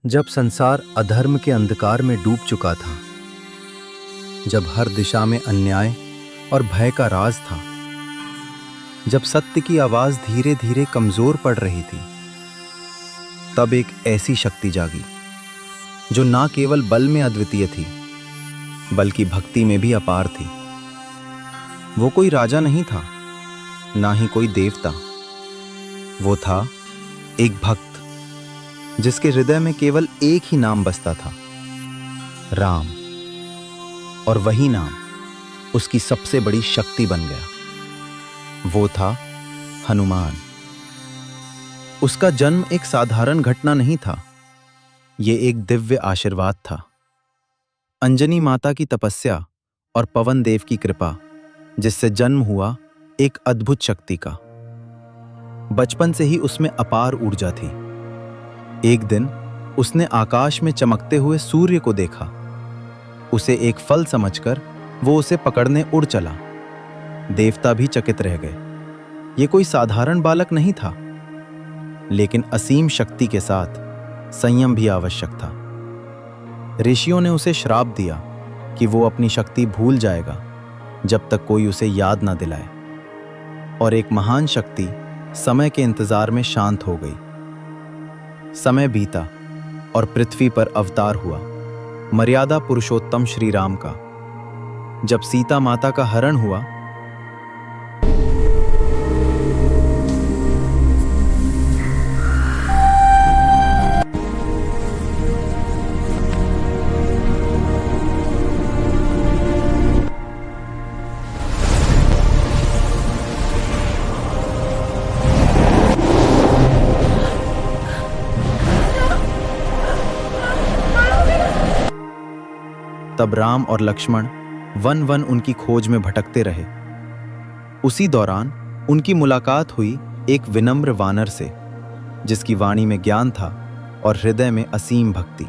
जब संसार अधर्म के अंधकार में डूब चुका था, जब हर दिशा में अन्याय और भय का राज था, जब सत्य की आवाज धीरे धीरे कमजोर पड़ रही थी, तब एक ऐसी शक्ति जागी जो ना केवल बल में अद्वितीय थी बल्कि भक्ति में भी अपार थी। वो कोई राजा नहीं था, ना ही कोई देवता। वो था एक भक्त जिसके हृदय में केवल एक ही नाम बसता था, राम। और वही नाम उसकी सबसे बड़ी शक्ति बन गया। वो था हनुमान। उसका जन्म एक साधारण घटना नहीं था, ये एक दिव्य आशीर्वाद था। अंजनी माता की तपस्या और पवन देव की कृपा जिससे जन्म हुआ एक अद्भुत शक्ति का। बचपन से ही उसमें अपार ऊर्जा थी। एक दिन उसने आकाश में चमकते हुए सूर्य को देखा। उसे एक फल समझकर वो उसे पकड़ने उड़ चला। देवता भी चकित रह गए। ये कोई साधारण बालक नहीं था, लेकिन असीम शक्ति के साथ संयम भी आवश्यक था। ऋषियों ने उसे श्राप दिया कि वो अपनी शक्ति भूल जाएगा जब तक कोई उसे याद ना दिलाए। और एक महान शक्ति समय के इंतजार में शांत हो गई। समय बीता और पृथ्वी पर अवतार हुआ मर्यादा पुरुषोत्तम श्री राम का। जब सीता माता का हरण हुआ, तब राम और लक्ष्मण वन वन उनकी खोज में भटकते रहे। उसी दौरान उनकी मुलाकात हुई एक विनम्र वानर से, जिसकी वाणी में ज्ञान था और हृदय में असीम भक्ति।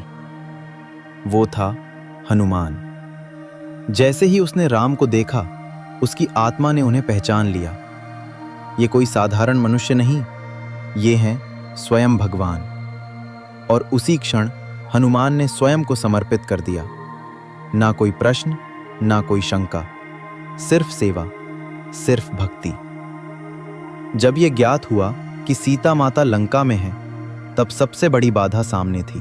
वो था हनुमान। जैसे ही उसने राम को देखा, उसकी आत्मा ने उन्हें पहचान लिया। ये कोई साधारण मनुष्य नहीं, ये हैं स्वयं भगवान। और उसी क्षण हनुमान ने स्वयं को समर्पित कर दिया। ना कोई प्रश्न, ना कोई शंका, सिर्फ सेवा, सिर्फ भक्ति। जब यह ज्ञात हुआ कि सीता माता लंका में है, तब सबसे बड़ी बाधा सामने थी,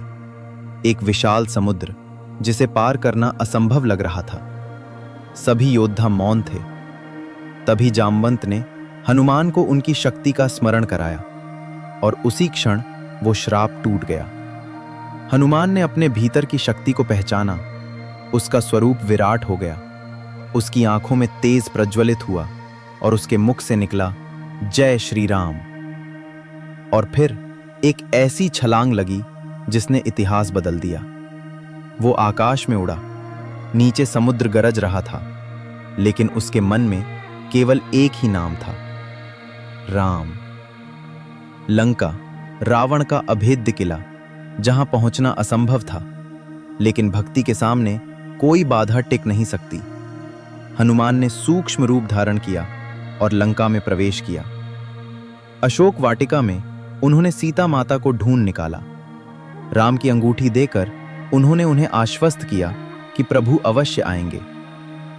एक विशाल समुद्र जिसे पार करना असंभव लग रहा था। सभी योद्धा मौन थे। तभी जामवंत ने हनुमान को उनकी शक्ति का स्मरण कराया और उसी क्षण वो श्राप टूट गया। हनुमान ने अपने भीतर की शक्ति को पहचाना। उसका स्वरूप विराट हो गया। उसकी आंखों में तेज प्रज्वलित हुआ और उसके मुख से निकला जय श्री राम। और फिर एक ऐसी छलांग लगी जिसने इतिहास बदल दिया। वो आकाश में उड़ा। नीचे समुद्र गरज रहा था, लेकिन उसके मन में केवल एक ही नाम था, राम। लंका, रावण का अभेद्य किला, जहां पहुंचना असंभव था, लेकिन भक्ति के सामने कोई बाधा टिक नहीं सकती। हनुमान ने सूक्ष्म रूप धारण किया और लंका में प्रवेश किया। अशोक वाटिका में उन्होंने सीता माता को ढूंढ निकाला। राम की अंगूठी देकर उन्होंने उन्हें आश्वस्त किया कि प्रभु अवश्य आएंगे,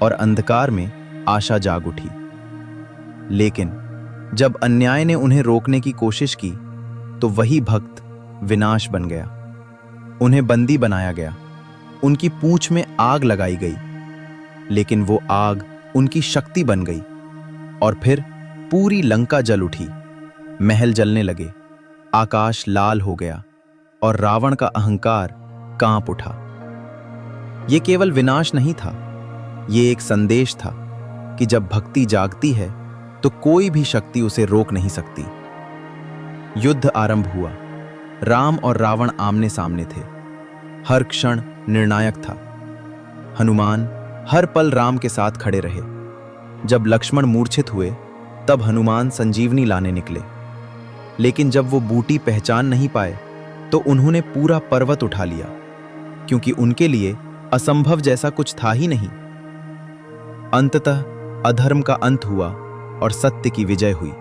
और अंधकार में आशा जाग उठी। लेकिन जब अन्याय ने उन्हें रोकने की कोशिश की, तो वही भक्त विनाश बन गया। उन्हें बंदी बनाया गया। उनकी पूंछ में आग लगाई गई, लेकिन वो आग उनकी शक्ति बन गई। और फिर पूरी लंका जल उठी। महल जलने लगे, आकाश लाल हो गया और रावण का अहंकार कांप उठा। ये केवल विनाश नहीं था, ये एक संदेश था कि जब भक्ति जागती है तो कोई भी शक्ति उसे रोक नहीं सकती। युद्ध आरंभ हुआ। राम और रावण आमने सामने थे। हर क्षण निर्णायक था। हनुमान हर पल राम के साथ खड़े रहे। जब लक्ष्मण मूर्छित हुए, तब हनुमान संजीवनी लाने निकले। लेकिन जब वो बूटी पहचान नहीं पाए, तो उन्होंने पूरा पर्वत उठा लिया, क्योंकि उनके लिए असंभव जैसा कुछ था ही नहीं। अंततः अधर्म का अंत हुआ और सत्य की विजय हुई।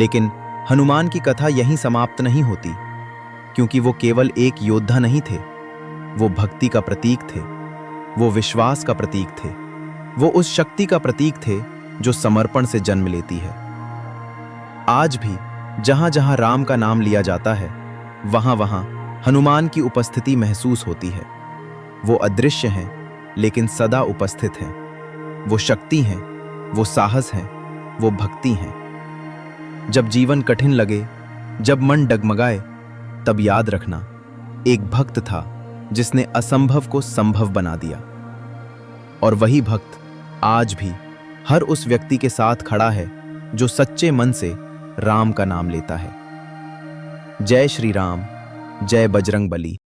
लेकिन हनुमान की कथा यहीं समाप्त नहीं होती, क्योंकि वो केवल एक योद्धा नहीं थे, वो भक्ति का प्रतीक थे, वो विश्वास का प्रतीक थे, वो उस शक्ति का प्रतीक थे जो समर्पण से जन्म लेती है। आज भी जहां जहां राम का नाम लिया जाता है, वहां वहां हनुमान की उपस्थिति महसूस होती है। वो अदृश्य हैं, लेकिन सदा उपस्थित हैं। वो शक्ति हैं, वो साहस हैं, वो भक्ति हैं। जब जीवन कठिन लगे, जब मन डगमगाए, तब याद रखना, एक भक्त था जिसने असंभव को संभव बना दिया। और वही भक्त आज भी हर उस व्यक्ति के साथ खड़ा है जो सच्चे मन से राम का नाम लेता है। जय श्री राम, जय बजरंग बली।